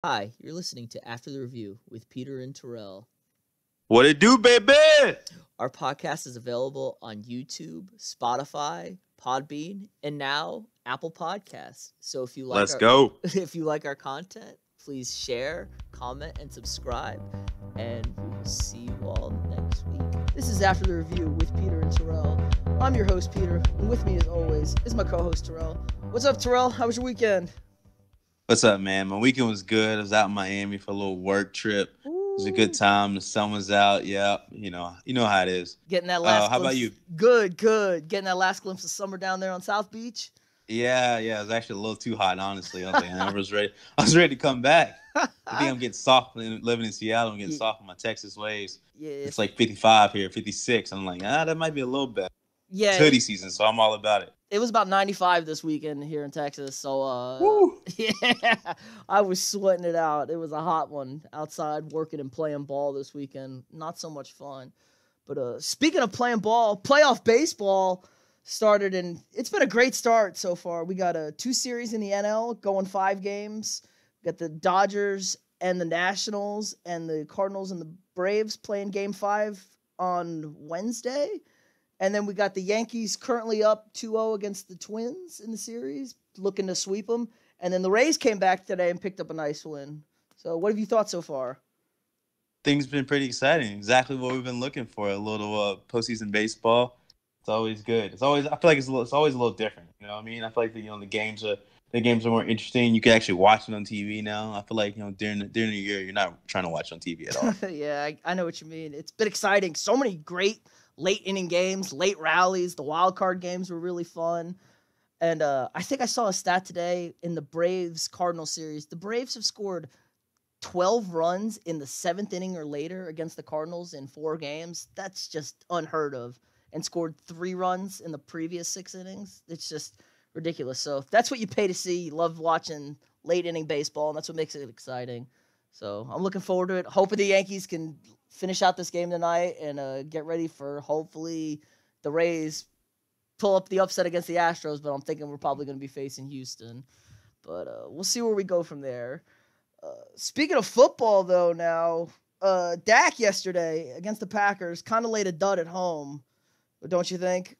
Hi, you're listening to After the Review with Peter and Terrell. What it do, baby? Our podcast is available on YouTube, Spotify, Podbean, and now Apple Podcasts. So if you like Let's go. if you like our content, please share, comment, and subscribe. And we will see you all next week. This is After the Review with Peter and Terrell. I'm your host, Peter, and with me as always is my co-host Terrell. What's up, Terrell? How was your weekend? What's up, man? My weekend was good. I was out in Miami for a little work trip. It was a good time. The sun was out. Yeah, you know how it is. Getting that last glimpse. How about you? Good. Getting that last glimpse of summer down there on South Beach. Yeah. It was actually a little too hot, honestly. I was ready to come back. I think I'm getting soft living in Seattle. I'm getting soft on my Texas waves. Yeah, it's like 55 here, 56. I'm like, that might be a little better. Yeah, it's hoodie season, so I'm all about it. It was about 95 this weekend here in Texas, so yeah, I was sweating it out. It was a hot one outside working and playing ball this weekend. Not so much fun. But speaking of playing ball, playoff baseball started, and it's been a great start so far. We got 2 series in the NL going 5 games. We got the Dodgers and the Nationals and the Cardinals and the Braves playing Game 5 on Wednesday. And then we got the Yankees currently up 2-0 against the Twins in the series, looking to sweep them. And then the Rays came back today and picked up a nice win. So what have you thought so far? Things been pretty exciting. Exactly what we've been looking for. A little postseason baseball. It's always good. I feel like it's always a little different. You know what I mean? I feel like the games are more interesting. You can actually watch it on TV now. I feel like during the year you're not trying to watch on TV at all. Yeah, I know what you mean. It's been exciting. So many great late inning games, late rallies. The wild card games were really fun. And I think I saw a stat today in the Braves-Cardinals series. The Braves have scored 12 runs in the 7th inning or later against the Cardinals in 4 games. That's just unheard of. And scored 3 runs in the previous 6 innings. It's just ridiculous. So that's what you pay to see. You love watching late inning baseball, and that's what makes it exciting. So I'm looking forward to it. Hoping the Yankees can finish out this game tonight and get ready for hopefully the Rays pull up the upset against the Astros, but I'm thinking we're probably going to be facing Houston. But we'll see where we go from there. Speaking of football, though, now, Dak yesterday against the Packers kind of laid a dud at home. Don't you think?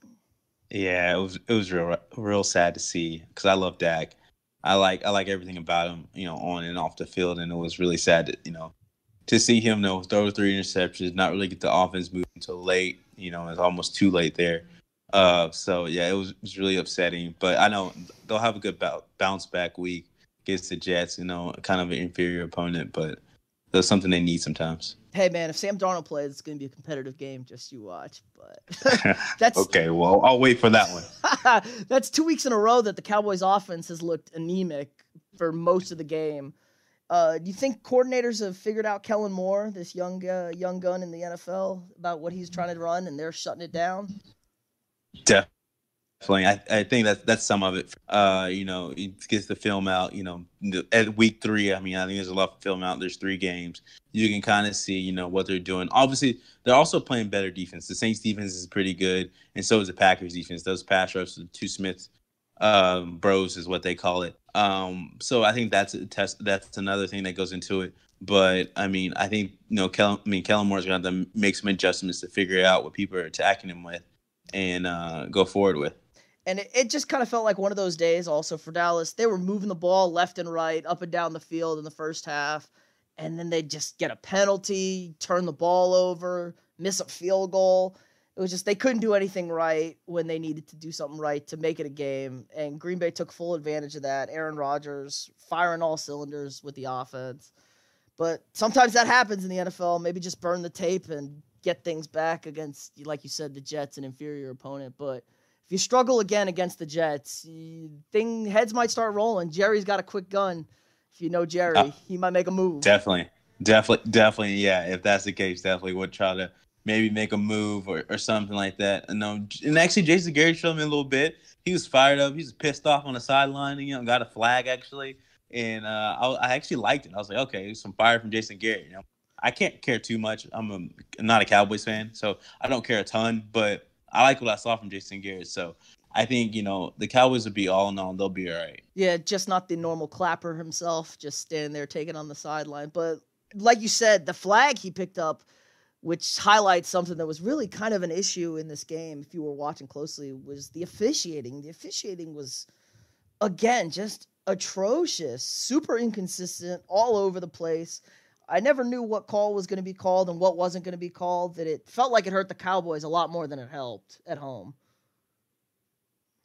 Yeah, it was real sad to see because I love Dak. I like everything about him, on and off the field, and it was really sad to see him throw 3 interceptions, not really get the offense moving until late. It's almost too late there. So yeah, it was really upsetting. But I know they'll have a good bounce back week against the Jets. Kind of an inferior opponent, but that's something they need sometimes. Hey man, if Sam Darnold plays, it's going to be a competitive game. Just you watch. But that's okay. Well, I'll wait for that one. That's 2 weeks in a row that the Cowboys' offense has looked anemic for most of the game. Do you think coordinators have figured out Kellen Moore, this young gun in the NFL, about what he's trying to run, and they're shutting it down? Definitely. I think that's some of it. He gets the film out, at week 3. I think there's a lot of film out. There's 3 games. You can kind of see, what they're doing. Obviously, they're also playing better defense. The Saints defense is pretty good, and so is the Packers defense. Those pass rush, the 2 Smith bros is what they call it. So I think that's a test. That's another thing that goes into it. But I think Kellen Moore's going to have to make some adjustments to figure out what people are attacking him with and go forward with. And it just kind of felt like one of those days also for Dallas. They were moving the ball left and right, up and down the field in the first half, and then they'd just get a penalty, turn the ball over, miss a field goal. It was just they couldn't do anything right when they needed to do something right to make it a game, and Green Bay took full advantage of that. Aaron Rodgers firing all cylinders with the offense. But sometimes that happens in the NFL. Maybe just burn the tape and get things back against, like you said, the Jets, an inferior opponent. But if you struggle again against the Jets, heads might start rolling. Jerry's got a quick gun. If you know Jerry, he might make a move. Definitely. Yeah, if that's the case, definitely would try to maybe make a move or something like that. And actually, Jason Garrett showed me a little bit. He was fired up. He was pissed off on the sideline. Got a flag actually, and I actually liked it. I was like, okay, some fire from Jason Garrett. I can't care too much. I'm not a Cowboys fan, so I don't care a ton, but I like what I saw from Jason Garrett. So I think, the Cowboys will be all in all, they'll be all right. Yeah, just not the normal clapper himself, just standing there taking on the sideline. But like you said, the flag he picked up, which highlights something that was really kind of an issue in this game, if you were watching closely, was the officiating. The officiating was, again, just atrocious, super inconsistent, all over the place. I never knew what call was going to be called and what wasn't going to be called, that it felt like it hurt the Cowboys a lot more than it helped at home.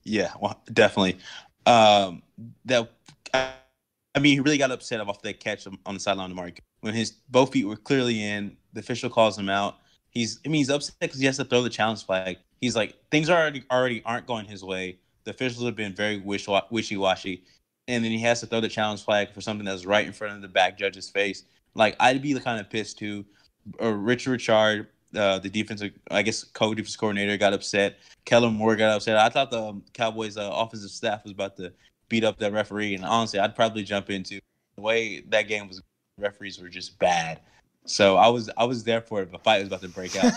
Yeah, well, definitely. That he really got upset off that catch on the sideline of Mark when his both feet were clearly in. The official calls him out. He's upset because he has to throw the challenge flag. He's like, things already aren't going his way. The officials have been very wishy-washy, and then he has to throw the challenge flag for something that's right in front of the back judge's face. Like, I'd be kind of pissed too. Richard Richard, the defensive co-defensive coordinator, got upset. Kellen Moore got upset. I thought the Cowboys' offensive staff was about to beat up that referee, and honestly, I'd probably jump into the way that game was. Referees were just bad. So I was there for it. The fight was about to break out.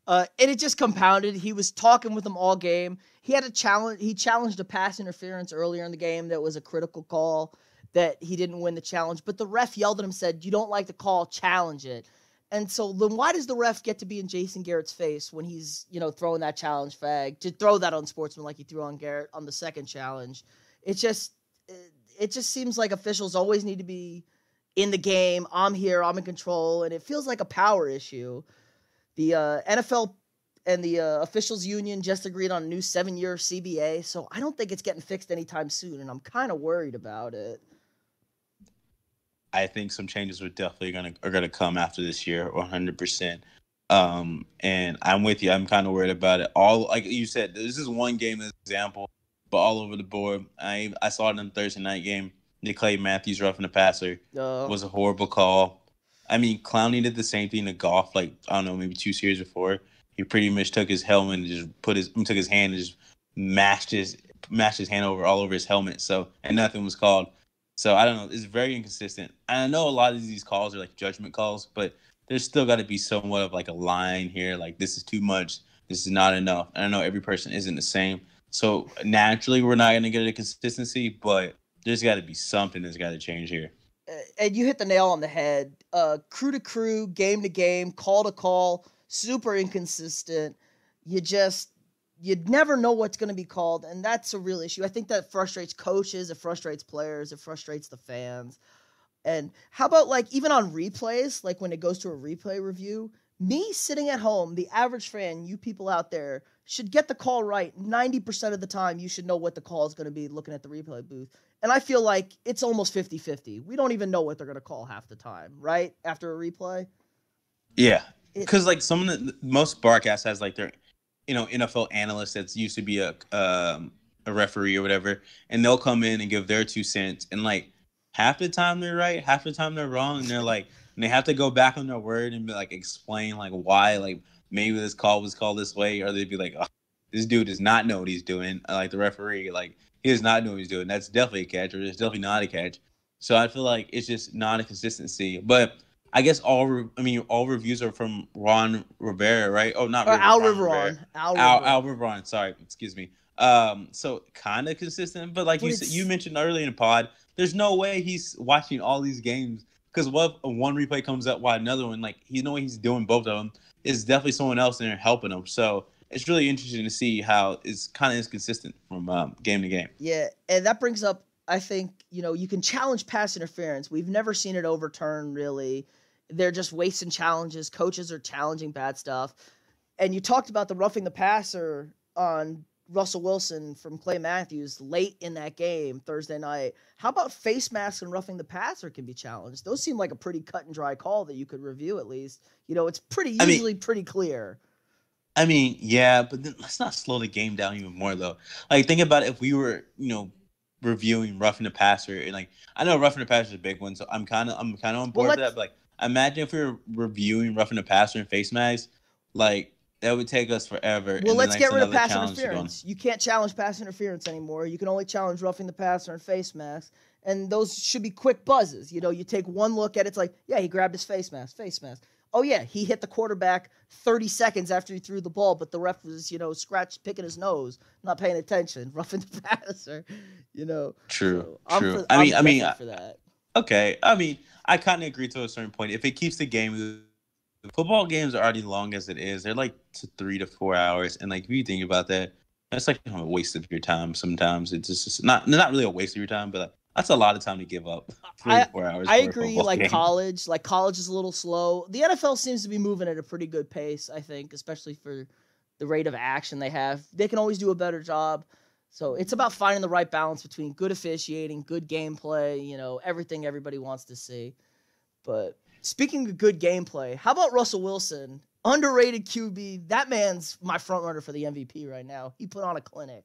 And it just compounded. He was talking with them all game. He had a challenge. He challenged a pass interference earlier in the game that was a critical call that he didn't win the challenge. But the ref yelled at him, said, "You don't like the call, challenge it." And so then why does the ref get to be in Jason Garrett's face when he's, throwing that challenge flag, to throw that on Sportsman like he threw on Garrett on the second challenge? It just seems like officials always need to be in the game. I'm here, I'm in control, and it feels like a power issue. The NFL and the officials union just agreed on a new 7-year CBA, so I don't think it's getting fixed anytime soon, and I'm kind of worried about it. I think some changes are definitely gonna come after this year, 100%. And I'm with you. I'm kind of worried about it. All, like you said, this is one game as an example, but all over the board. I saw it in the Thursday night game. Clay Matthews roughing the passer was a horrible call. I mean, Clowney did the same thing to Goff, like, I don't know, maybe 2 series before. He pretty much took his helmet and just took his hand and just mashed his hand all over his helmet. So, and nothing was called. So I don't know. It's very inconsistent. I know a lot of these calls are like judgment calls, but there's still got to be somewhat of like a line here. Like, this is too much. This is not enough. And I know every person isn't the same. So naturally, we're not going to get a consistency, but there's got to be something that's got to change here. And you hit the nail on the head. Crew to crew, game to game, call to call, super inconsistent. You'd never know what's going to be called, and that's a real issue. I think that frustrates coaches, it frustrates players, it frustrates the fans. And how about, like, even on replays, like when it goes to a replay review, me sitting at home, the average fan, you people out there, should get the call right. 90% of the time, you should know what the call is going to be looking at the replay booth. And I feel like it's almost 50-50. We don't even know what they're going to call half the time, right? After a replay. Yeah. Because, like, most broadcasts has, like, their NFL analysts that's used to be a referee or whatever, and they'll come in and give their 2 cents, and like half the time they're right, half the time they're wrong, and they're like, and they have to go back on their word and be like, explain like why, like maybe this call was called this way, or they'd be like, oh, this dude does not know what he's doing, like the referee, like he does not know what he's doing. That's definitely a catch, or it's definitely not a catch. So I feel like it's just not a consistency, but I guess all reviews are from Ron Rivera, right? Oh, not Al Riveron. Al Riveron. Sorry, excuse me. So kind of consistent, but like you mentioned earlier in the pod, there's no way he's watching all these games, because what if one replay comes up while another one, like he's doing both of them. It's definitely someone else in there helping him. So it's really interesting to see how it's kind of inconsistent from game to game. Yeah, and that brings up, I think, you can challenge pass interference. We've never seen it overturned, really. They're just wasting challenges. Coaches are challenging bad stuff. And you talked about the roughing the passer on Russell Wilson from Clay Matthews late in that game, Thursday night. How about face masks and roughing the passer can be challenged? Those seem like a pretty cut and dry call that you could review at least. It's usually pretty clear. I mean, yeah, but then let's not slow the game down even more, though. Like, think about if we were, reviewing roughing the passer, and like, I know roughing the passer is a big one, so I'm kind of on board with that. But like, imagine if we were reviewing roughing the passer and face masks, like that would take us forever. Well, let's get rid of pass interference. You can't challenge pass interference anymore. You can only challenge roughing the passer and face masks, and those should be quick buzzes. You take one look at it, it's like, yeah, he grabbed his face mask. oh yeah, he hit the quarterback 30 seconds after he threw the ball, but the ref was, scratched, picking his nose, not paying attention, roughing the passer, True, So true. I'm definitely for that. Okay. I mean, I kind of agree to a certain point. If it keeps the game, football games are already long as it is. They're like 3 to 4 hours, and like if you think about that, that's like a waste of your time. Sometimes it's just not really a waste of your time, but like, that's a lot of time to give up. 3 to 4 hours. I for agree. A game. College is a little slow. The NFL seems to be moving at a pretty good pace, I think, especially for the rate of action they have. They can always do a better job. So it's about finding the right balance between good officiating, good gameplay, everything everybody wants to see. But speaking of good gameplay, how about Russell Wilson? Underrated QB. That man's my front runner for the MVP right now. He put on a clinic.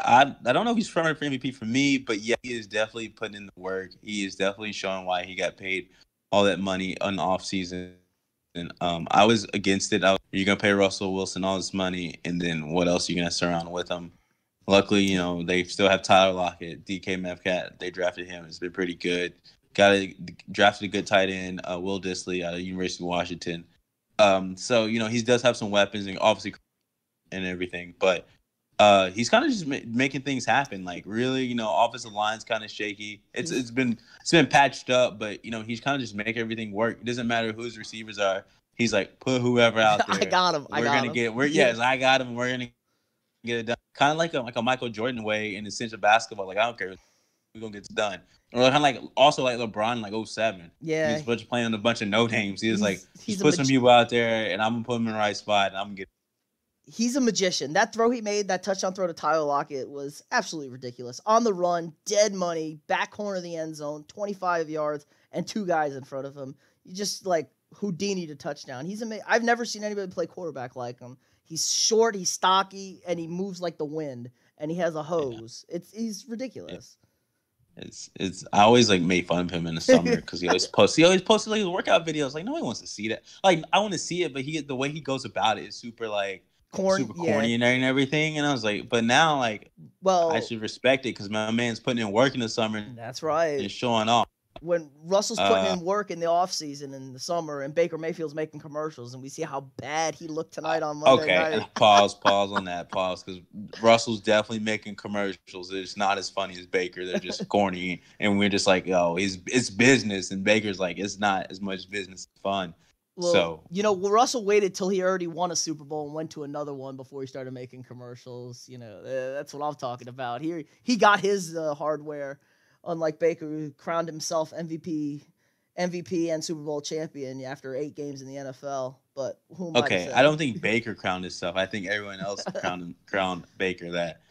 I don't know if he's front runner for MVP for me, but yeah, he is definitely putting in the work. He is definitely showing why he got paid all that money on the offseason. And I was against it. You're gonna pay Russell Wilson all this money, and then what else are you gonna surround with him? Luckily, they still have Tyler Lockett, DK Metcalf. They drafted him. It's been pretty good. Drafted a good tight end, Will Dissly out of the University of Washington. So he does have some weapons and obviously and everything, but he's kind of just making things happen. Like really, offensive line's kind of shaky. It's been patched up, but he's kind of just making everything work. It doesn't matter who his receivers are. He's like, put whoever out there. I got him. I got him. We're gonna get it done. Kind of like a Michael Jordan way in the sense of basketball. Like I don't care, we're gonna get it done. Or kind of like also like LeBron, like 07. Yeah, he's playing on a bunch of no names. He's like, put some people out there, and I'm gonna put him in the right spot, and I'm gonna get. He's a magician. That throw he made, that touchdown throw to Tyler Lockett, was absolutely ridiculous. On the run, dead money, back corner of the end zone, 25 yards, and 2 guys in front of him. You just like Houdini to touchdown. He's amazing. I've never seen anybody play quarterback like him. He's short, he's stocky, and he moves like the wind. And he has a hose. Yeah. He's ridiculous. It's I always like made fun of him in the summer because he always posted like his workout videos. Like nobody wants to see that. Like I want to see it, but the way he goes about it is super like. Super corny and everything, and I was like, but now, like, I should respect it because my man's putting in work in the summer. That's right. And showing off. When Russell's putting in work in the offseason in the summer, and Baker Mayfield's making commercials, and we see how bad he looked tonight on Monday night. Okay, pause on that, because Russell's definitely making commercials. It's not as funny as Baker. They're just corny, and we're just like, it's business, and Baker's like, it's not as much business as fun. Well, Russell waited till he already won a Super Bowl and went to another one before he started making commercials. That's what I'm talking about. He got his hardware, unlike Baker, who crowned himself MVP and Super Bowl champion after 8 games in the NFL. But who am I to say? I don't think Baker crowned himself. I think everyone else crowned Baker that.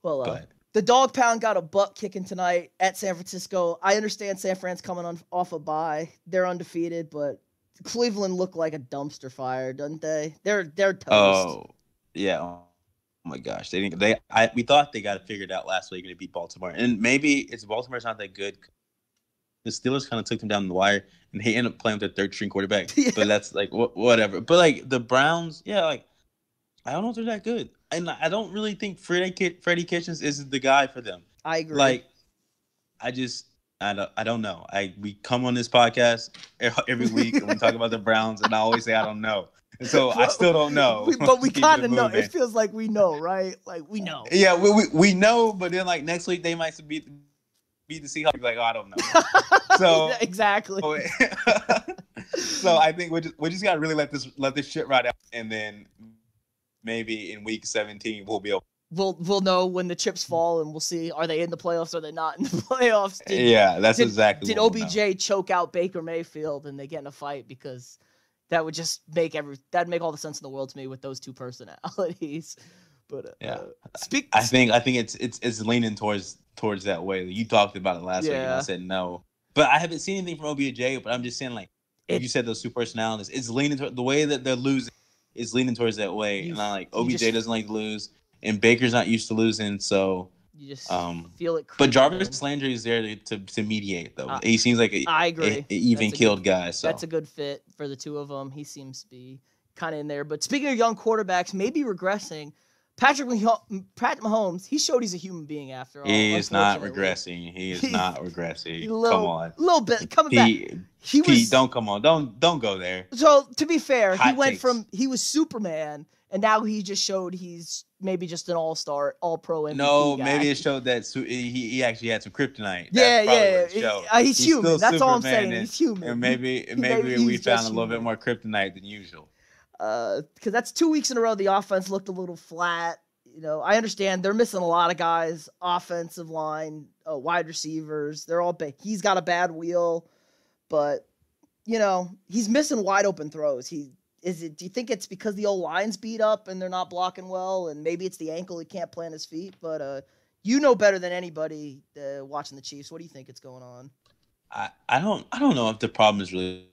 Well, the Dog Pound got a butt kicking tonight at San Francisco. I understand San Fran's coming off a bye. They're undefeated, but Cleveland looked like a dumpster fire, doesn't they? They're toast. Oh, yeah. Oh my gosh, we thought they got it figured out last week to beat Baltimore, and maybe Baltimore's not that good. The Steelers kind of took them down the wire, and they ended up playing with their third string quarterback. Yeah. But that's like whatever. But like the Browns, I don't know if they're that good, and I don't really think Freddie Kitchens is the guy for them. I agree. Like, I don't know. We come on this podcast every week and we talk about the Browns, and I always say I don't know. And so I still don't know. But we kind of know. It feels like we know, right? Like we know. Yeah, we know. But then like next week they might beat the Seahawks. Like I don't know. So exactly. So I think we just gotta really let this shit ride out, and then maybe in week 17 we'll be able. We'll know when the chips fall, and we'll see, are they in the playoffs or are they not in the playoffs? Did OBJ choke out Baker Mayfield and they get in a fight? Because that would just that'd make all the sense in the world to me with those two personalities. But I think it's leaning towards that way. You talked about it last week, and I said no. But I haven't seen anything from OBJ. But I'm just saying, like you said, those two personalities. It's leaning toward the way that they're losing. Is leaning towards that way, and I like OBJ doesn't like to lose. And Baker's not used to losing, so you just feel it. But Jarvis Landry is there to mediate, though. He seems like I agree. a even-keeled guy. So that's a good fit for the two of them. He seems to be kind of in there. But speaking of young quarterbacks, maybe regressing, Patrick Mahomes, he showed he's a human being after all. He is not Unfortunately. regressing. He is not regressing. Little, Come on, little bit coming back. Pete, don't come on. Don't go there. So to be fair, Hot he went takes. from he was Superman, and now he just showed he's maybe just an all-star, all-pro MVP No, guy. maybe it showed that he actually had some kryptonite. Yeah. He's human. That's all I'm saying. And, He's human. And maybe we found a little bit more kryptonite than usual. Because that's 2 weeks in a row the offense looked a little flat. You know, I understand they're missing a lot of guys, offensive line, wide receivers. They're all big. He's got a bad wheel, but you know he's missing wide open throws. Do you think it's because the old line's beat up and they're not blocking well, and maybe it's the ankle he can't plant his feet? But you know better than anybody watching the Chiefs. What do you think is going on? I don't know if the problem is really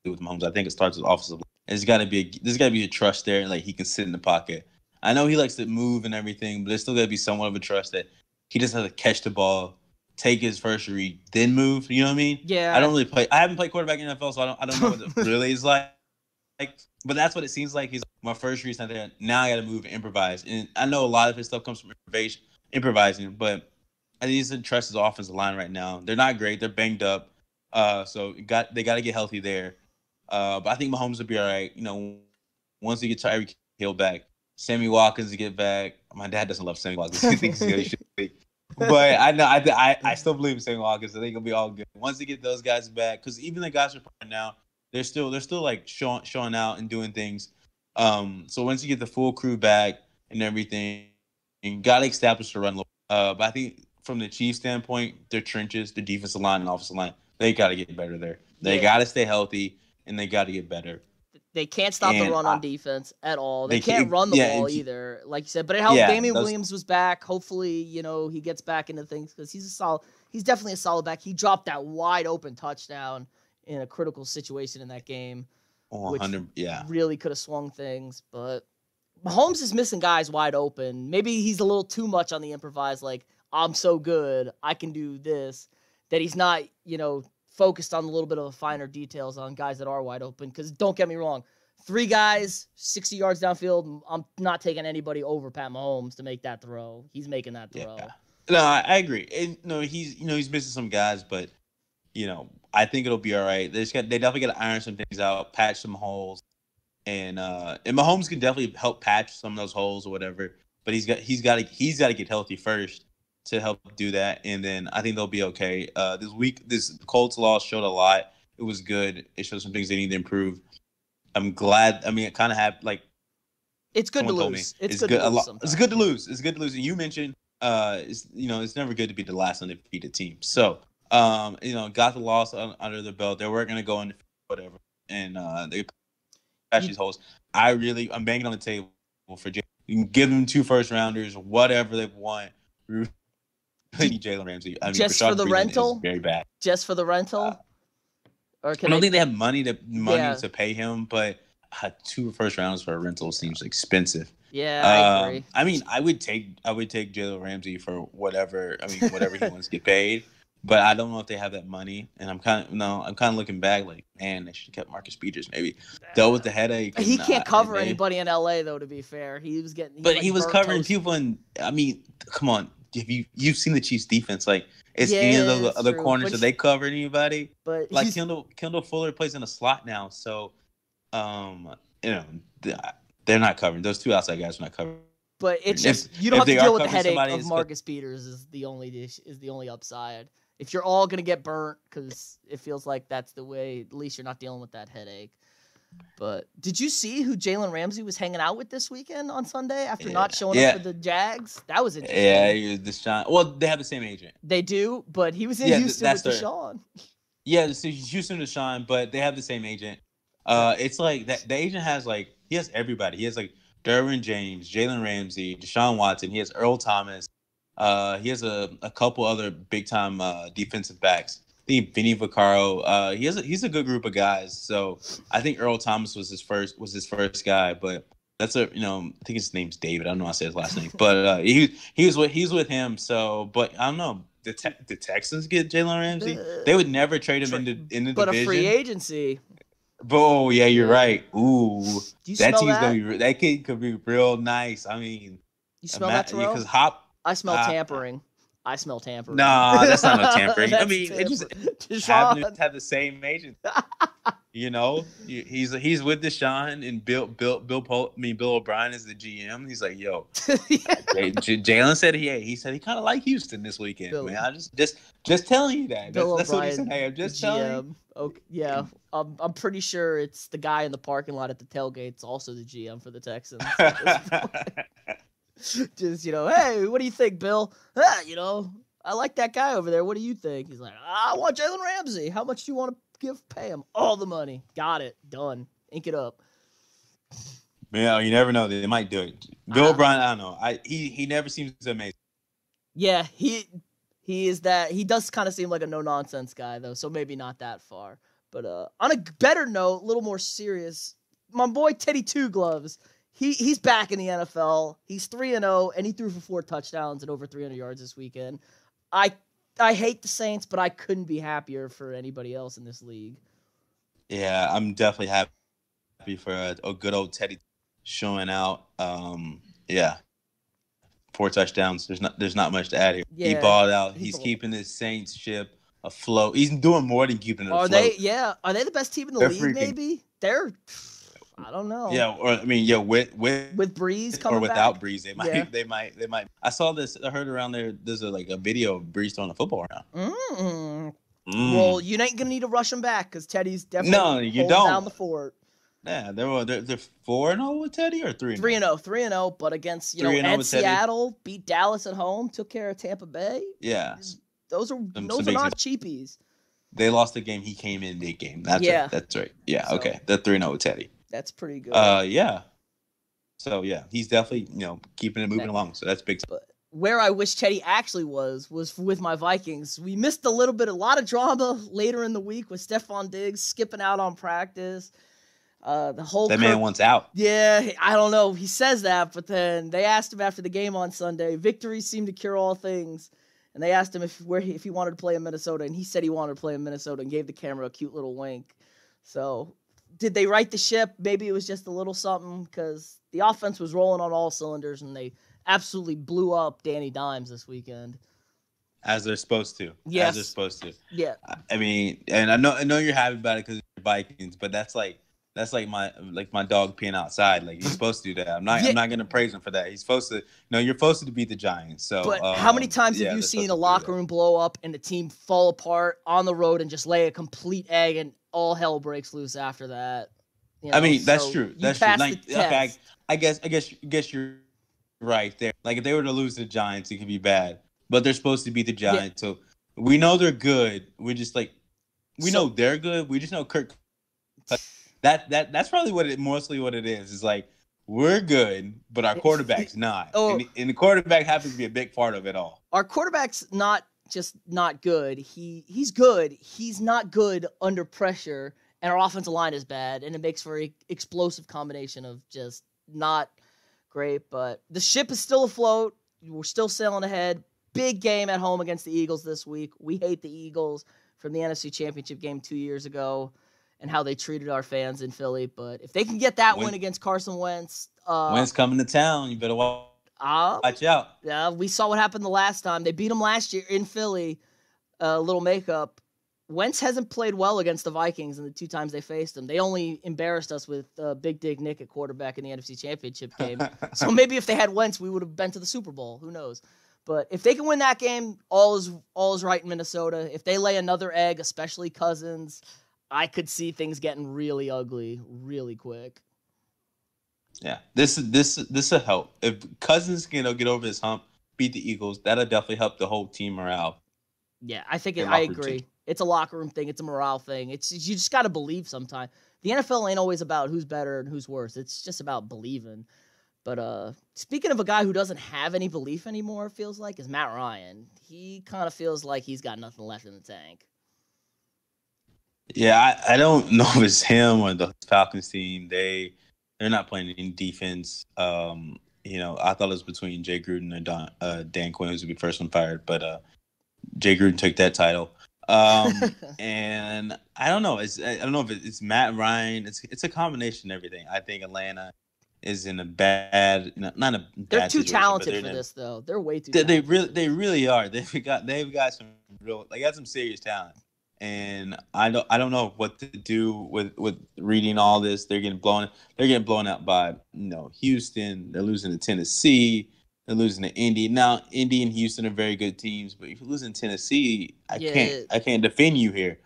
with Mahomes. I think it starts with offensive. There's got to be a trust there, like he can sit in the pocket. I know he likes to move and everything, but there's still got to be somewhat of a trust that he just has to catch the ball, take his first read, then move. You know what I mean? Yeah. I don't really play. I haven't played quarterback in the NFL, so I don't know what it really is like. But that's what it seems like. He's my first read's not there. Now I got to move and improvise. And I know a lot of his stuff comes from improvising, but I think he's trust his offensive line right now. They're not great. They're banged up. So they got to get healthy there. But I think Mahomes will be all right. You know, once he gets Tyreek Hill back. Sammy Watkins to get back. My dad doesn't love Sammy Watkins. He thinks he should be. But I know I still believe in Sammy Watkins. I think he'll be all good once they get those guys back. Because even the guys who are playing now, they're still like showing out and doing things. So once you get the full crew back and everything, you got to establish the run. But I think from the Chiefs' standpoint, their trenches, their defensive line and offensive line, they got to get better there. They got to stay healthy and they got to get better. They can't stop the run on defense at all. They can't run the ball either, like you said. But it helped. Damian Williams was back. Hopefully, you know, he gets back into things because he's definitely a solid back. He dropped that wide open touchdown in a critical situation in that game, which really could have swung things. But Mahomes is missing guys wide open. Maybe he's a little too much on the improvise. Like, I'm so good, I can do this. That he's not, you know, focused on a little bit of the finer details on guys that are wide open. Because don't get me wrong, 3 guys, 60 yards downfield, I'm not taking anybody over Pat Mahomes to make that throw. He's making that throw. Yeah. No, I agree. And, no, he's missing some guys, but you know, I think it'll be all right. They definitely got to iron some things out, patch some holes, and Mahomes can definitely help patch some of those holes or whatever. But he's got to get healthy first to help do that, and then I think they'll be okay. This Colts loss showed a lot. It was good. It showed some things they need to improve. I'm glad. I mean, it kind of had like. It's good to lose. It's good to lose. It's good to lose. It's good to lose. And you mentioned, it's never good to be the last undefeated team. So, got the loss under the belt. They weren't going to go in whatever, and they patch these holes. I'm banging on the table for Jay. You can give them 2 first-rounders, whatever they want. I need Jalen Ramsey. I mean, just for the rental? Very bad. Just for the rental? I don't think they have money to pay him, but 2 first rounds for a rental seems expensive. Yeah, I agree. I mean, I would take Jalen Ramsey for whatever he wants to get paid, but I don't know if they have that money. And I'm kind of looking back like, man, they should have kept Marcus Peters. Maybe dealt with the headache. He can't cover anybody in LA though. To be fair, he was covering people. And I mean, come on. You've seen the Chiefs defense, like any of those other corners that they cover anybody. But like Kendall Fuller plays in a slot now, so they're not covering. Those 2 outside guys are not covering. But it's just you don't have to deal with the headache of Marcus Peters is the only upside. If you're all gonna get burnt because it feels like that's the way, at least you're not dealing with that headache. But did you see who Jalen Ramsey was hanging out with this weekend on Sunday after not showing up for the Jags? That was interesting. Yeah, he was Deshaun. Well, they have the same agent. They do, but he was in Houston with Deshaun. Yeah, so Houston Deshaun, but they have the same agent. It's like that. The agent has he has everybody. He has Derwin James, Jalen Ramsey, Deshaun Watson. He has Earl Thomas. He has a couple other big time defensive backs. I think Vinny Vaccaro. He's a good group of guys. So I think Earl Thomas was his first guy, but that's I think his name's David. I don't know how to say his last name, but he's with him. So, but I don't know. The Texans get Jalen Ramsey. They would never trade him in the division. But a free agency. Oh yeah, you're right. Ooh, that team's gonna be that kid could be real nice. I mean, You smell that, Terrell? Because Hop. I smell tampering. I smell tampering. Nah, that's not no tampering. I mean, it just Deshaun. happened to have the same agent. You know, he's with Deshaun and Bill O'Brien is the GM. He's like, yo, Jalen said he said he kind of liked Houston this weekend. Man, I just telling you that. That's what he said. Hey, I'm just telling you. Okay, yeah, I'm pretty sure it's the guy in the parking lot at the tailgate's also the GM for the Texans. Just, hey, what do you think, Bill? I like that guy over there. What do you think? He's like, I want Jalen Ramsey. How much do you want to pay him? All the money. Got it. Done. Ink it up. Yeah, you never know. They might do it. Bill O'Brien, I don't know. He never seems amazing. Yeah, he is that. He does kind of seem like a no-nonsense guy, though, so maybe not that far. But on a better note, a little more serious, my boy Teddy Two Gloves, he's back in the NFL. He's 3-0, and he threw for 4 touchdowns and over 300 yards this weekend. I hate the Saints, but I couldn't be happier for anybody else in this league. Yeah, I'm definitely happy for a good old Teddy showing out. 4 touchdowns. There's not much to add here. Yeah, he balled out. He's keeping his Saints ship afloat. He's doing more than keeping it afloat. Are they the best team in the league? Maybe I don't know. Yeah, or I mean, with Breeze coming or without back? Breeze, they might. I saw this. I heard around there. There's a video of Breeze throwing a football around. Well, you ain't gonna need to rush him back because Teddy's definitely holding down the fort. Yeah, they're 4-0 with Teddy or 3-0? 3-0, but against at Seattle, beat Dallas at home, took care of Tampa Bay. Yeah, those are not cheapies. They lost the game. He came in big game. That's right. Yeah, okay. They're 3-0 with Teddy. That's pretty good. Yeah. So yeah, he's definitely keeping it moving along. So that's big. But where I wish Teddy actually was with my Vikings. We missed a lot of drama later in the week with Stephon Diggs skipping out on practice. That man wants out. Yeah, I don't know. He says that, but then they asked him after the game on Sunday. Victory seemed to cure all things. And they asked him if he wanted to play in Minnesota, and he said he wanted to play in Minnesota and gave the camera a cute little wink. So, did they right the ship? Maybe it was just a little something because the offense was rolling on all cylinders, and they absolutely blew up Danny Dimes this weekend. As they're supposed to. Yes. As they're supposed to. Yeah. I mean, and I know you're happy about it because you're Vikings, but that's like my dog peeing outside. Like he's supposed to do that. I'm not going to praise him for that. He's supposed to. No, you're supposed to beat the Giants. So, but how many times have you seen a locker room blow up and the team fall apart on the road and just lay a complete egg and all hell breaks loose after that? I mean, that's true. That's true. Okay, I guess you're right there. Like if they were to lose to the Giants, it could be bad. But they're supposed to beat the Giants, so we know they're good. We know they're good. We just know Kirk. That's probably mostly what it is. It's like we're good, but our quarterback's not. And the quarterback happens to be a big part of it all. Our quarterback's not just not good. He's good. He's not good under pressure, and our offensive line is bad, and it makes for an explosive combination of just not great. But the ship is still afloat. We're still sailing ahead. Big game at home against the Eagles this week. We hate the Eagles from the NFC Championship game 2 years ago and how they treated our fans in Philly. But if they can get that win against Carson Wentz. Wentz coming to town. You better watch out. Yeah, we saw what happened the last time. They beat them last year in Philly. Little makeup. Wentz hasn't played well against the Vikings in the 2 times they faced them. They only embarrassed us with Big Dick Nick at quarterback in the NFC Championship game. So maybe if they had Wentz, we would have been to the Super Bowl. Who knows? But if they can win that game, all is right in Minnesota. If they lay another egg, especially Cousins, I could see things getting really ugly really quick. Yeah, this will help. If Cousins can get over his hump, beat the Eagles, that'll definitely help the whole team morale. Yeah, I agree. It's a locker room thing. It's a morale thing. You just got to believe sometimes. The NFL ain't always about who's better and who's worse. It's just about believing. But speaking of a guy who doesn't have any belief anymore, it feels like, is Matt Ryan. He kind of feels like he's got nothing left in the tank. Yeah, I don't know if it's him or the Falcons team. They're not playing any defense. I thought it was between Jay Gruden and Dan Quinn, who's going to be first one fired. But Jay Gruden took that title. And I don't know. I don't know if it's Matt Ryan. It's a combination of everything. I think Atlanta is in a bad, not a They're bad too situation, talented but for this, though. They're way too they talented. they really are. They've got some they got some serious talent, and I don't know what to do with reading all this. They're getting blown out by Houston. They're losing to Tennessee. They're losing to Indy. Now Indy and Houston are very good teams, but if you're losing Tennessee, I Yeah. can't defend you here.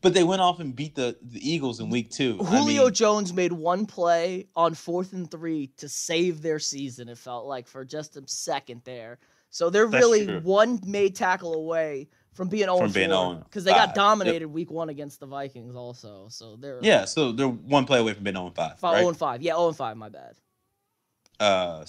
But they went off and beat the Eagles in week 2. I Julio mean, Jones made one play on 4th and 3 to save their season. It felt like for just a second there. So they're that's really true. one made tackle away from being From being 0-4 because they got 0-5. Yep. dominated week 1 against the Vikings also. So they're Yeah, so they're one play away from being 0-5, right? 0-5. Yeah, 0-5. My bad. I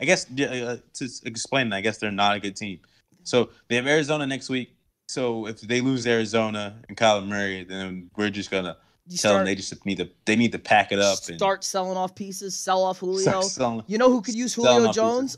guess to explain, I guess they're not a good team. So they have Arizona next week. So if they lose Arizona and Kyler Murray, then we're just gonna tell them they need to pack it up and start selling off pieces, sell off Julio. start selling. You know who could use selling Julio off Jones?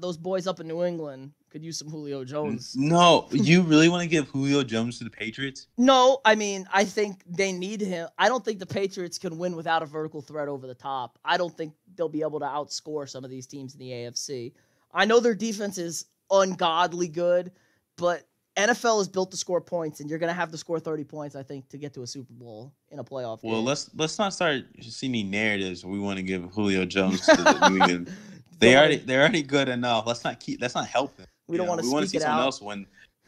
Those boys up in New England could use some Julio Jones. No, you really want to give Julio Jones to the Patriots? No, I mean, I think they need him. I don't think the Patriots can win without a vertical threat over the top. I don't think they'll be able to outscore some of these teams in the AFC. I know their defense is ungodly good, but NFL is built to score points, and you're going to have to score 30 points, I think, to get to a Super Bowl in a playoff game. Well, let's not start seeing any narratives. We want to give Julio Jones to the New England. They're already good enough. Let's not help them. We don't want to We want to speak see it someone out. else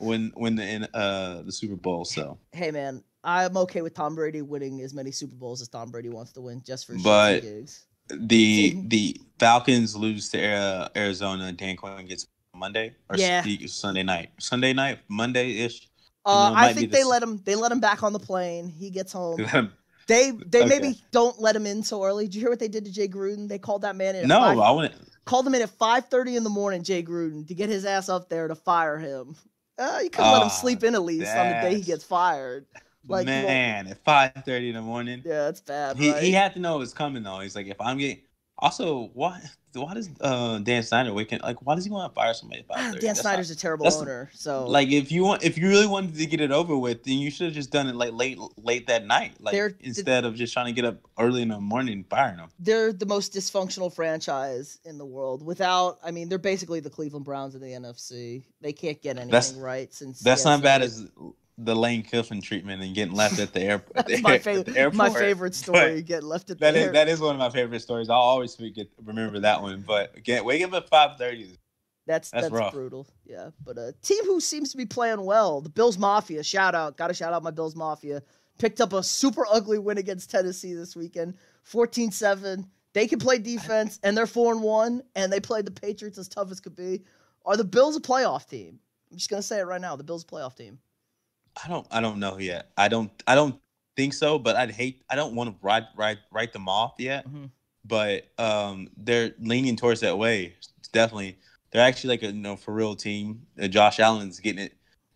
win the Super Bowl. So, Hey man, I'm okay with Tom Brady winning as many Super Bowls as Tom Brady wants to win, just for but shits and gigs. the Falcons lose to Arizona. Dan Quinn gets Monday or Sunday night, Monday-ish. I think they let him back on the plane. He gets home. They maybe don't let him in so early. Did you hear what they did to Jay Gruden? They called that man in. I wouldn't. Called him in at 5:30 in the morning, Jay Gruden, to get his ass up there to fire him. You couldn't let him sleep in at least on the day he gets fired. Like, man, at 5:30 in the morning. Yeah, that's bad. He right? he had to know it was coming though. He's like, if I'm getting. Also, why does Dan Snyder why does he want to fire somebody at 5:30? Dan Snyder's a terrible owner. So like if you really wanted to get it over with, then you should have just done it like late that night, instead of just trying to get up early in the morning and firing them. They're the most dysfunctional franchise in the world. They're basically the Cleveland Browns in the NFC. They can't get anything right since. That's not bad as the Lane Kiffin treatment and getting left at the airport. That's my favorite story, getting left at the airport. That is one of my favorite stories. I'll always remember that one. But again, waking up at 5:30. That's rough. brutal. Yeah, but a team who seems to be playing well, the Bills Mafia. Gotta shout out my Bills Mafia. Picked up a super ugly win against Tennessee this weekend, 14-7. They can play defense, and they're 4-1, and they played the Patriots as tough as could be. Are the Bills a playoff team? I'm just gonna say it right now. The Bills a playoff team. I don't know yet. I don't think so, but I don't want to write them off yet. Mm-hmm. But they're leaning towards that way. It's definitely, they're actually like a for real team. Josh Allen's getting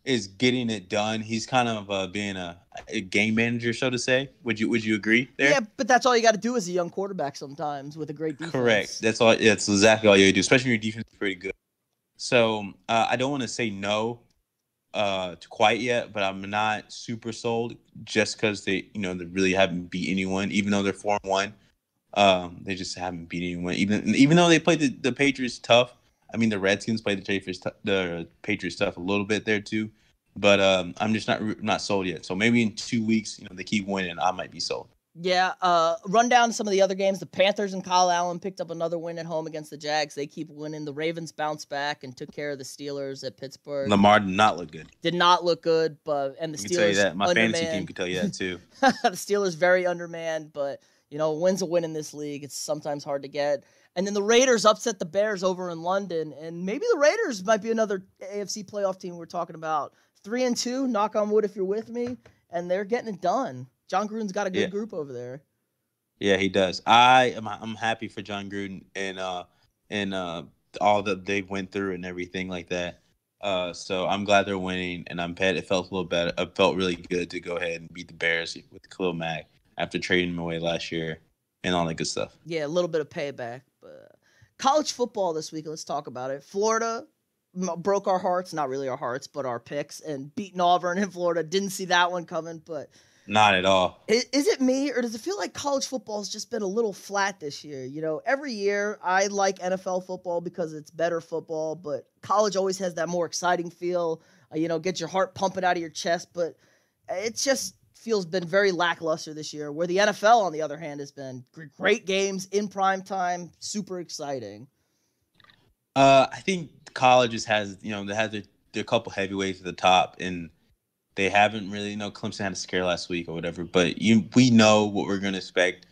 it done. He's kind of being a game manager, so to say. Would you agree there? Yeah, but that's all you got to do as a young quarterback sometimes with a great defense. Correct. That's exactly all you do, especially when your defense is pretty good. So I don't want to say no quite yet, but I'm not super sold just because they really haven't beat anyone, even though they're 4-1. They just haven't beat anyone, even though they played the Patriots tough. I mean, the Redskins played the Patriots tough a little bit there too, but I'm just not sold yet. So maybe in 2 weeks, they keep winning, I might be sold. Yeah, run down some of the other games. The Panthers and Kyle Allen picked up another win at home against the Jags. They keep winning. The Ravens bounced back and took care of the Steelers at Pittsburgh. Lamar did not look good. And the Steelers. I can tell you that. My fantasy team can tell you that too. The Steelers very undermanned, but win's a win in this league. It's sometimes hard to get. And then the Raiders upset the Bears over in London, and maybe the Raiders might be another AFC playoff team we're talking about. 3-2, knock on wood if you're with me, and they're getting it done. John Gruden's got a good group over there. Yeah, he does. I'm happy for John Gruden and all that they went through and everything like that. So I'm glad they're winning, and I'm glad it felt a little better. It felt really good to go ahead and beat the Bears with Khalil Mack after trading him away last year and all that good stuff. Yeah, a little bit of payback. But college football this week, let's talk about it. Florida broke our hearts, not really our hearts, but our picks, and beating Auburn in Florida. Didn't see that one coming, but Not at all. is it me, or does it feel like college football has just been a little flat this year? You know, every year I like NFL football because it's better football, but college always has that more exciting feel, get your heart pumping out of your chest, but it just feels been very lackluster this year, where the NFL, on the other hand, has been great games in prime time, super exciting. I think colleges has, they have their couple heavyweights at the top, and they haven't really, Clemson had a scare last week or whatever, but we know what we're going to expect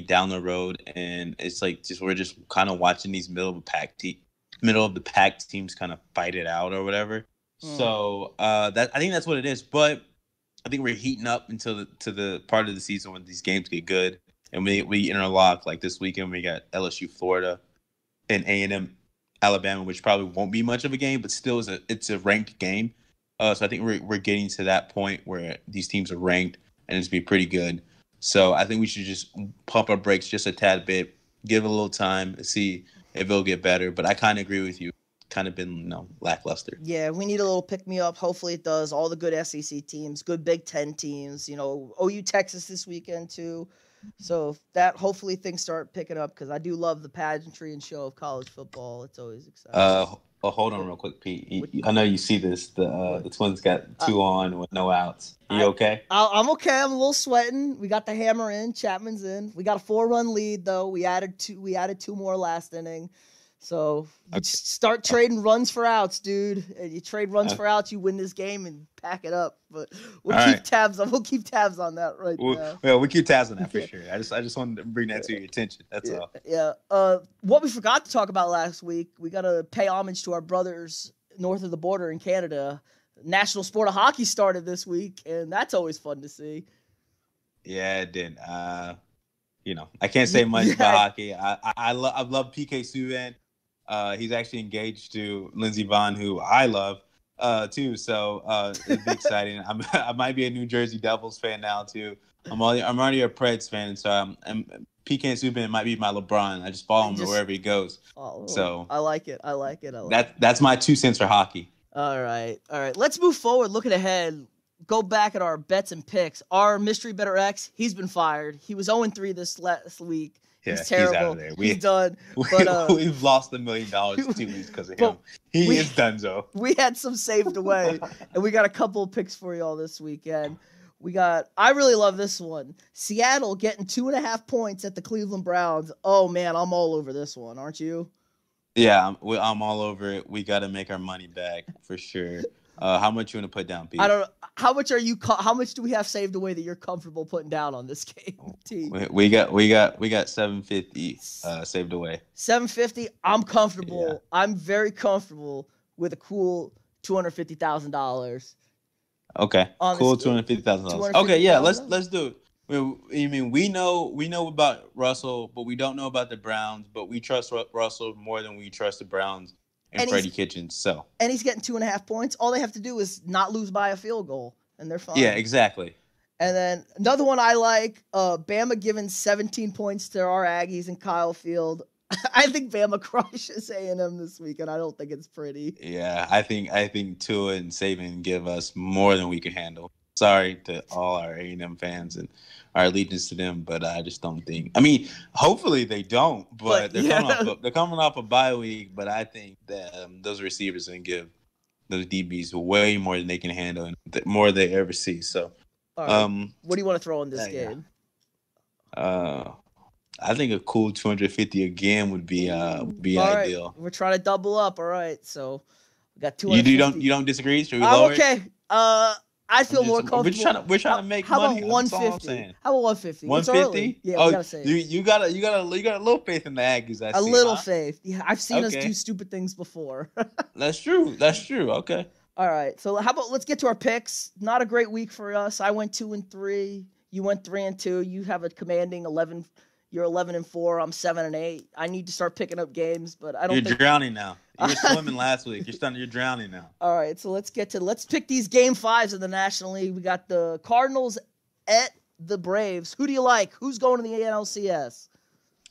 down the road, and it's like we're just kind of watching these middle of the pack teams kind of fight it out or whatever. So I think that's what it is, but I think we're heating up until to the part of the season when these games get good, and we interlock. Like this weekend, we got LSU, Florida, and A&M, Alabama, which probably won't be much of a game, but still it's a ranked game. So I think we're getting to that point where these teams are ranked, and it's be pretty good. So I think we should just pump our brakes just a tad bit, give it a little time to see if it'll get better. But I kind of agree with you. Kind of been lackluster. Yeah, we need a little pick me up. Hopefully it does. All the good SEC teams, good Big Ten teams. OU Texas this weekend too. So that hopefully things start picking up, because I do love the pageantry and show of college football. It's always exciting. Hold on real quick, Pete. I know you see this. The Twins got 2 on with no outs. You okay? I'm okay. I'm a little sweating. We got the hammer in. Chapman's in. We got a 4-run lead though. We added 2 more last inning. So you start trading runs for outs, dude. And you trade runs for outs, you win this game and pack it up. But we'll keep tabs on that now. Well, we keep tabs on that for sure. I just wanted to bring that to your attention. That's all. Yeah. What we forgot to talk about last week, we got to pay homage to our brothers north of the border in Canada. National sport of hockey started this week, and that's always fun to see. Yeah, it did. I can't say much about hockey. I love PK Subban. He's actually engaged to Lindsey Vonn, who I love too. So it'd be exciting. I might be a New Jersey Devils fan now too. I'm already a Preds fan, so PK Subban might be my LeBron. I just follow him wherever he goes. So I like it. That's my 2 cents for hockey. All right. Let's move forward. Looking ahead, go back at our bets and picks. Our mystery better X, he's been fired. He was 0-3 this last week. Yeah, he's terrible. He's out of there. He's done. We've lost $1 million 2 weeks because of him. He is done, so. We had some saved away, and we got a couple of picks for you all this weekend. I really love this one. Seattle getting 2.5 points at the Cleveland Browns. Oh, man, I'm all over this one, aren't you? Yeah, I'm all over it. We got to make our money back for sure. How much you want to put down, Pete? I don't know. How much do we have saved away that you're comfortable putting down on this game, T? We got $750 saved away. $750. I'm comfortable. Yeah. I'm very comfortable with a cool $250,000. Okay. Cool $250,000. Okay, yeah, let's do it. We know about Russell, but we don't know about the Browns. But we trust Russell more than we trust the Browns and Freddie Kitchens. So. And he's getting 2.5 points. All they have to do is not lose by a field goal, and they're fine. Yeah, exactly. And then another one I like, Bama giving 17 points to our Aggies in Kyle Field. I think Bama crushes A&M this week, and I don't think it's pretty. Yeah, I think Tua and Saban give us more than we can handle. Sorry to all our A&M fans and our allegiance to them, but I just don't think. I mean, hopefully they don't, but they're coming off a bye week. But I think that those receivers can give those DBs way more than they can handle and more they ever see. So, right. What do you want to throw in this game? I think a cool 250 again would be ideal. Right. We're trying to double up. All right, so we got 250. You don't disagree? Should we lower okay. I feel more comfortable. We're trying to make money. How about 150? How about 150? 150? Yeah, we gotta say it. You got a little faith in the Aggies. A little faith. Yeah, I've seen us do stupid things before. That's true. Okay. All right. So how about let's get to our picks. Not a great week for us. I went 2-3. You went 3-2. You have a commanding 11. You're 11-4. I'm 7-8. I need to start picking up games, but I don't. You're drowning now. You were swimming last week. You're drowning now. All right, so let's pick these game 5s of the National League. We got the Cardinals at the Braves. Who do you like? Who's going to the ALCS?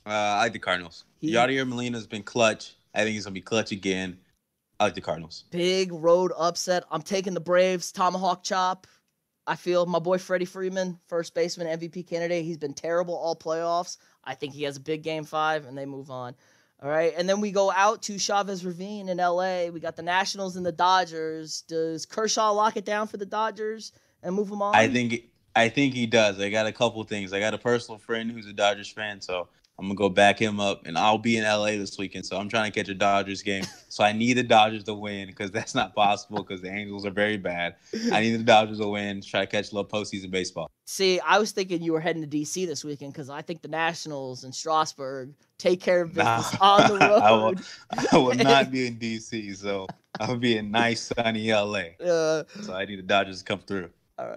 I like the Cardinals. Yadier Molina's been clutch. I think he's gonna be clutch again. I like the Cardinals. Big road upset. I'm taking the Braves. Tomahawk chop. I feel my boy Freddie Freeman, first baseman, MVP candidate. He's been terrible all playoffs. I think he has a big game 5, and they move on. All right, and then we go out to Chavez Ravine in L.A. We got the Nationals and the Dodgers. Does Kershaw lock it down for the Dodgers and move them on? I think he does. I got a couple things. I got a personal friend who's a Dodgers fan, so I'm going to go back him up, and I'll be in L.A. this weekend, so I'm trying to catch a Dodgers game. So I need the Dodgers to win because that's not possible because the Angels are very bad. I need the Dodgers to win to try to catch a little postseason baseball. See, I was thinking you were heading to D.C. this weekend because I think the Nationals and Strasburg take care of business on the road. I will not be in D.C., so I'll be in nice, sunny L.A. So I need the Dodgers to come through. All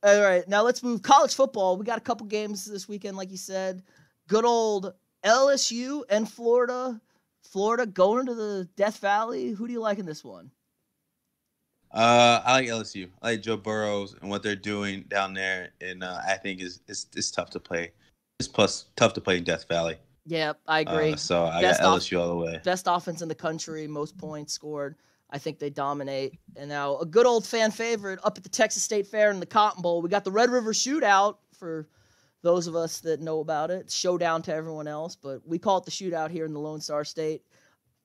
right. Now let's move college football. We got a couple games this weekend, like you said. Good old LSU and Florida. Florida going to the Death Valley. Who do you like in this one? I like LSU. I like Joe Burrows and what they're doing down there, and I think it's tough to play. It's tough to play in Death Valley. Yeah, I agree. So I got LSU all the way. Best offense in the country, most points scored. I think they dominate. And now a good old fan favorite up at the Texas State Fair in the Cotton Bowl. We got the Red River Shootout for those of us that know about it. It's showdown to everyone else, but we call it the shootout here in the Lone Star State.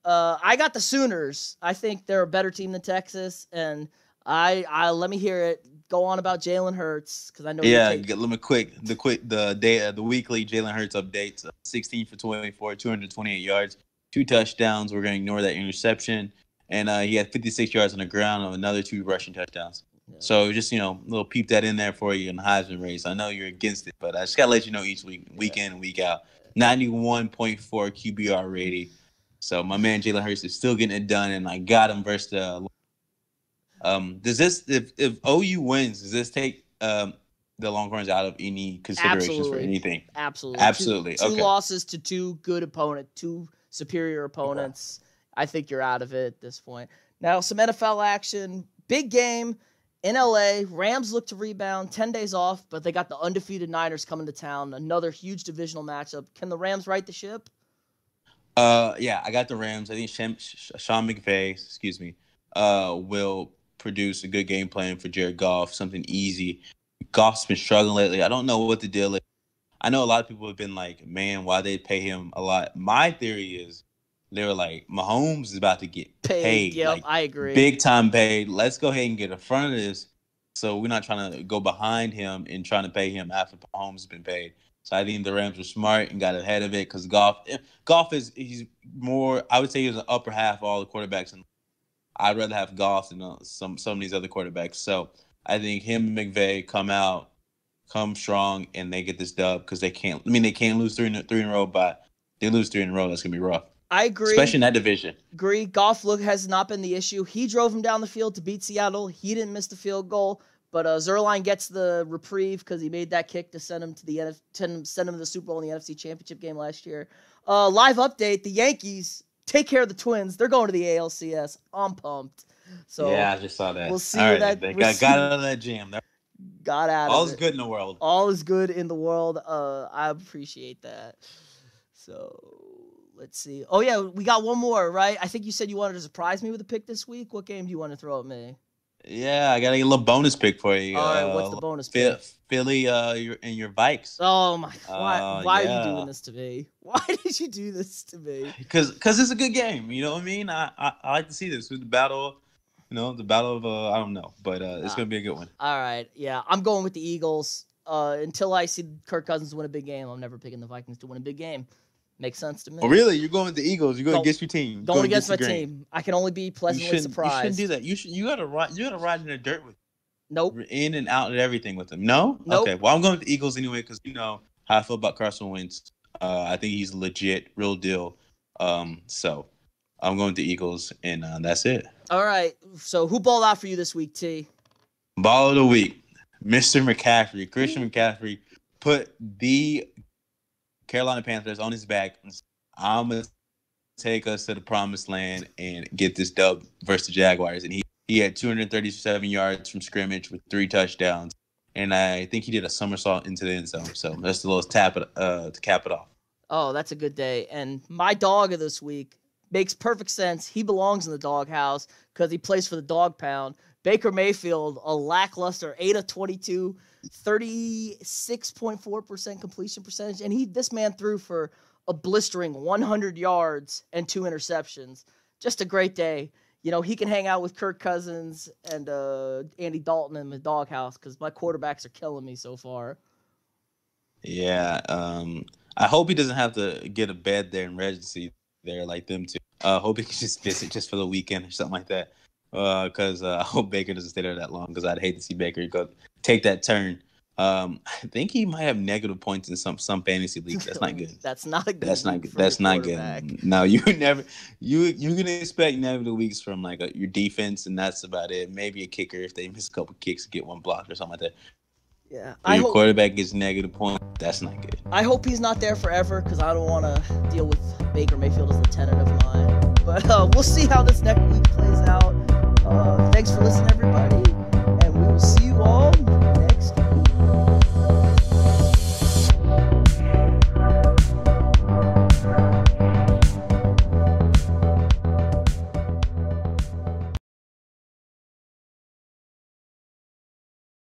I got the Sooners. I think they're a better team than Texas, and I let me hear it. Go on about Jalen Hurts because I know. Yeah, let me the weekly Jalen Hurts updates. 16 for 24, 228 yards, 2 touchdowns. We're going to ignore that interception, and he had 56 yards on the ground and another 2 rushing touchdowns. Yeah. So just little peep that in there for you in the Heisman race. I know you're against it, but I just gotta let you know each week in and week out. 91.4 QBR rating. So my man Jalen Hurts is still getting it done, and I got him versus the. Does this if OU wins? Does this take the Longhorns out of any considerations for anything? Absolutely. Two losses to 2 good opponents, 2 superior opponents. Okay. I think you're out of it at this point. Now some NFL action. Big game in LA. Rams look to rebound. 10 days off, but they got the undefeated Niners coming to town. Another huge divisional matchup. Can the Rams right the ship? Yeah, I got the Rams. I think Sean McVay, will produce a good game plan for Jared Goff, something easy. Goff's been struggling lately. I don't know what the deal is. I know a lot of people have been like, man, why they pay him a lot? My theory is they were like, Mahomes is about to get paid. Yep, like, I agree. Big time paid. Let's go ahead and get in front of this so we're not trying to go behind him and trying to pay him after Mahomes has been paid. So I think the Rams were smart and got ahead of it because Goff he's more, I would say he's an upper half of all the quarterbacks. And I'd rather have Goff than some of these other quarterbacks. So I think him and McVay come strong, and they get this dub because they can't lose three in a row, but they lose 3 in a row. That's going to be rough. I agree. Especially in that division. Agree. Goff has not been the issue. He drove him down the field to beat Seattle. He didn't miss the field goal. But Zerline gets the reprieve because he made that kick to send him to the Super Bowl in the NFC Championship game last year. Live update: the Yankees take care of the Twins. They're going to the ALCS. I'm pumped. So yeah, I just saw that. We'll see. All right, they got out of that jam. Got out. All is good in the world. All is good in the world. I appreciate that. So let's see. Oh yeah, we got one more, right? I think you said you wanted to surprise me with a pick this week. What game do you want to throw at me? Yeah, I got a little bonus pick for you. All right, what's the bonus pick? Philly, your Vikes. Oh my! Why are you doing this to me? Why did you do this to me? Because it's a good game. You know what I mean? I like to see this with the battle. The battle of I don't know, but it's gonna be a good one. All right, yeah, I'm going with the Eagles. Until I see Kirk Cousins win a big game, I'm never picking the Vikings to win a big game. Makes sense to me. Oh, really? You're going with the Eagles? You're going against your team? Going against my team. I can only be pleasantly surprised. You shouldn't do that. You gotta ride in the dirt with. Nope. In and out and everything with them. No. Nope. Okay. Well, I'm going with the Eagles anyway because you know how I feel about Carson Wentz. I think he's legit, real deal. So I'm going with the Eagles, and that's it. All right. So who balled out for you this week, T? Ball of the week, Mr. McCaffrey. Christian McCaffrey put the Carolina Panthers on his back. I'm going to take us to the promised land and get this dub versus the Jaguars. And he had 237 yards from scrimmage with 3 touchdowns. And I think he did a somersault into the end zone. So that's a little tap to cap it off. Oh, that's a good day. And my dog of this week, makes perfect sense. He belongs in the doghouse because he plays for the dog pound. Baker Mayfield, a lackluster 8 of 22, 36.4% completion percentage. And this man threw for a blistering 100 yards and 2 interceptions. Just a great day. You know, he can hang out with Kirk Cousins and Andy Dalton in the doghouse because my quarterbacks are killing me so far. Yeah. I hope he doesn't have to get a bed there in Regency there like them two. Hope he can just visit just for the weekend or something like that. Because I hope Baker doesn't stay there that long because I'd hate to see Baker go take that turn. I think he might have negative points in some fantasy leagues. That's not good. That's not a good. That's not good. That's not good. No, you can expect negative weeks from like your defense, and that's about it. Maybe a kicker if they miss a couple kicks, get one blocked or something like that. Yeah, your quarterback gets negative points. That's not good. I hope he's not there forever because I don't want to deal with Baker Mayfield as the tenant of mine. But we'll see how this next week plays out. Thanks for listening, everybody.